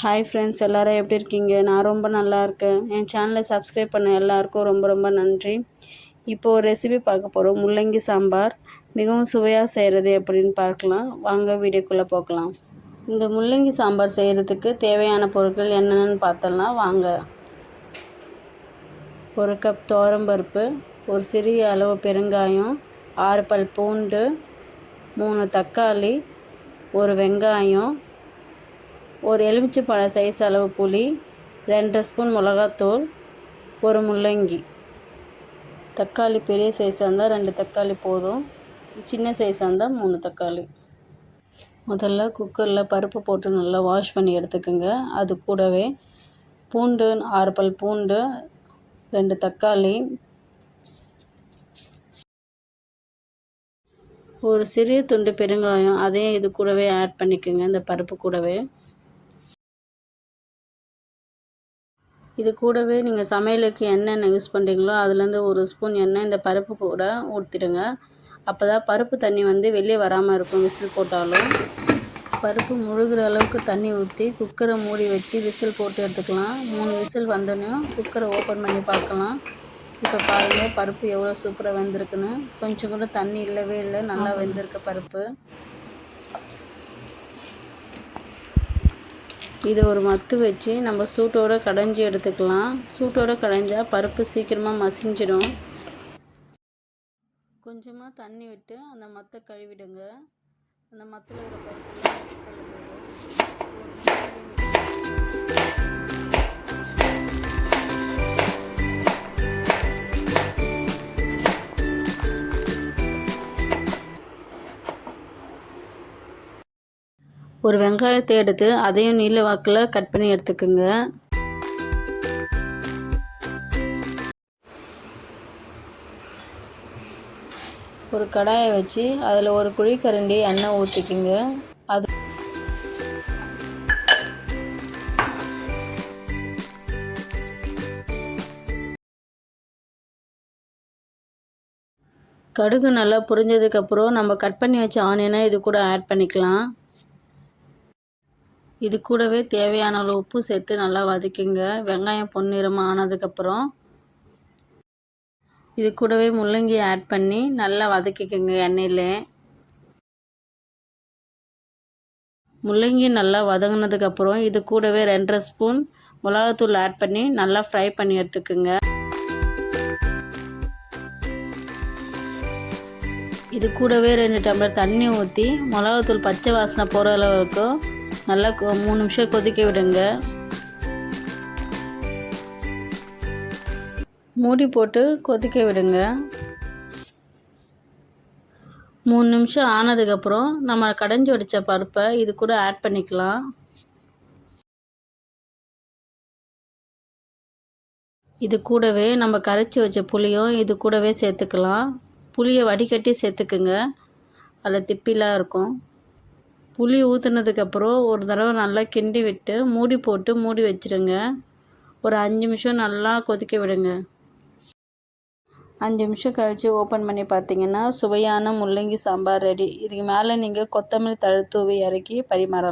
Hi friends, எல்லோரும் எப்படி இருக்கீங்க? நான் ரொம்ப நல்லா இருக்கேன். என் சேனலை சப்ஸ்கிரைப் பண்ண எல்லாருக்கும் ரொம்ப ரொம்ப நன்றி. இப்போது ஒரு ரெசிபி பார்க்க போகிறோம். முள்ளங்கி சாம்பார் மிகவும் சுவையாக செய்கிறது எப்படின்னு பார்க்கலாம். வாங்க வீடியோக்குள்ளே போகலாம். இந்த முள்ளங்கி சாம்பார் செய்கிறதுக்கு தேவையான பொருட்கள் என்னென்னு பார்த்தலாம் வாங்க. ஒரு கப் துவரம்பருப்பு, ஒரு சிறிய அளவு பெருங்காயம், 6 பல் பூண்டு, 3 தக்காளி, ஒரு வெங்காயம், ஒரு எலுமிச்சைப்பழ சைஸ் அளவு புளி, 2 ஸ்பூன் மிளகாத்தூள், ஒரு முள்ளங்கி. தக்காளி பெரிய சைஸாக இருந்தால் 2 தக்காளி போதும், சின்ன சைஸாக இருந்தால் 3 தக்காளி. முதல்ல குக்கரில் பருப்பு போட்டு நல்லா வாஷ் பண்ணி எடுத்துக்கோங்க. அது கூடவே பூண்டு, 6 பல் பூண்டு, 2 தக்காளி, ஒரு சிறிய துண்டு பெருங்காயம், அதையும் இது கூடவே ஆட் பண்ணிக்கோங்க. இந்த பருப்பு கூடவே இது கூடவே நீங்கள் சமையலுக்கு என்னென்ன யூஸ் பண்ணுறீங்களோ அதுலேருந்து ஒரு ஸ்பூன் எண்ணெய் இந்த பருப்பு கூட ஊற்றிடுங்க. அப்போ தான் பருப்பு தண்ணி வெளியே வராமல் இருக்கும். விசில் போட்டாலும் பருப்பு முழுகிற அளவுக்கு தண்ணி ஊற்றி குக்கரை மூடி வச்சு விசில் போட்டு எடுத்துக்கலாம். 3 விசில் வந்தோடனையும் குக்கரை ஓப்பன் பண்ணி பார்க்கலாம். இப்போ பாருங்கள் பருப்பு எவ்வளோ சூப்பராக வெந்திருக்குன்னு. கொஞ்சம் கூட தண்ணி இல்லவே இல்லை, நல்லா வெந்திருக்கு பருப்பு. இதை ஒரு மத்து வச்சு நம்ம சூட்டோடு கடைஞ்சி எடுத்துக்கலாம். சூட்டோடு கடைஞ்சால் பருப்பு சீக்கிரமாக மசிஞ்சிடும். கொஞ்சமாக தண்ணி விட்டு அந்த மத்தை கழுவிடுங்க. அந்த மத்தில் இருக்கிற பருப்பு ஒரு வெங்காயத்தை எடுத்து அதையும் நீல வாக்கில் கட் பண்ணி எடுத்துக்கோங்க. ஒரு கடாயை வச்சு அதில் ஒரு குழிக்கரண்டி எண்ணெய் ஊற்றிக்குங்க. அது கடுகு நல்லா பொரிஞ்சதுக்கப்புறம் நம்ம கட் பண்ணி வச்ச ஆனியனை இது கூட ஆட் பண்ணிக்கலாம். இது கூடவே தேவையான அளவு உப்பு சேர்த்து நல்லா வதக்கிங்க. வெங்காயம் பொன்னிறமாக ஆனதுக்கப்புறம் இது கூடவே முள்ளங்கி ஆட் பண்ணி நல்லா வதக்கிக்கோங்க. எண்ணெயில் முள்ளங்கி நல்லா வதங்கினதுக்கப்புறம் இது கூடவே 2.5 ஸ்பூன் மிளகாத்தூள் ஆட் பண்ணி நல்லா ஃப்ரை பண்ணி எடுத்துக்கோங்க. இது கூடவே 2 டம்ளர் தண்ணி ஊற்றி மிளகாத்தூள் பச்சை வாசனை போகிற அளவுக்கு நல்லா 3 நிமிஷம் கொதிக்க விடுங்க. மூடி போட்டு கொதிக்க விடுங்க. 3 நிமிஷம் ஆனதுக்கப்புறம் நம்ம கடைஞ்சி வடித்த பருப்பை இது கூட ஆட் பண்ணிக்கலாம். இது கூடவே நம்ம கரைச்சி வச்ச புளியும் இது கூடவே சேர்த்துக்கலாம். புளியை வடிகட்டி சேர்த்துக்குங்க, அதில் திப்பிலாம் இருக்கும். புளி ஊற்றுனதுக்கப்புறம் ஒரு தடவை நல்லா கிண்டி விட்டு மூடி போட்டு மூடி வச்சுருங்க. ஒரு 5 நிமிஷம் நல்லா கொதிக்க விடுங்க. 5 நிமிஷம் கழித்து ஓப்பன் பண்ணி பார்த்தீங்கன்னா சுவையான முள்ளங்கி சாம்பார் ரெடி. இதுக்கு மேலே நீங்கள் கொத்தமல்லி தழை தூவி இறக்கி பரிமாறலாம்.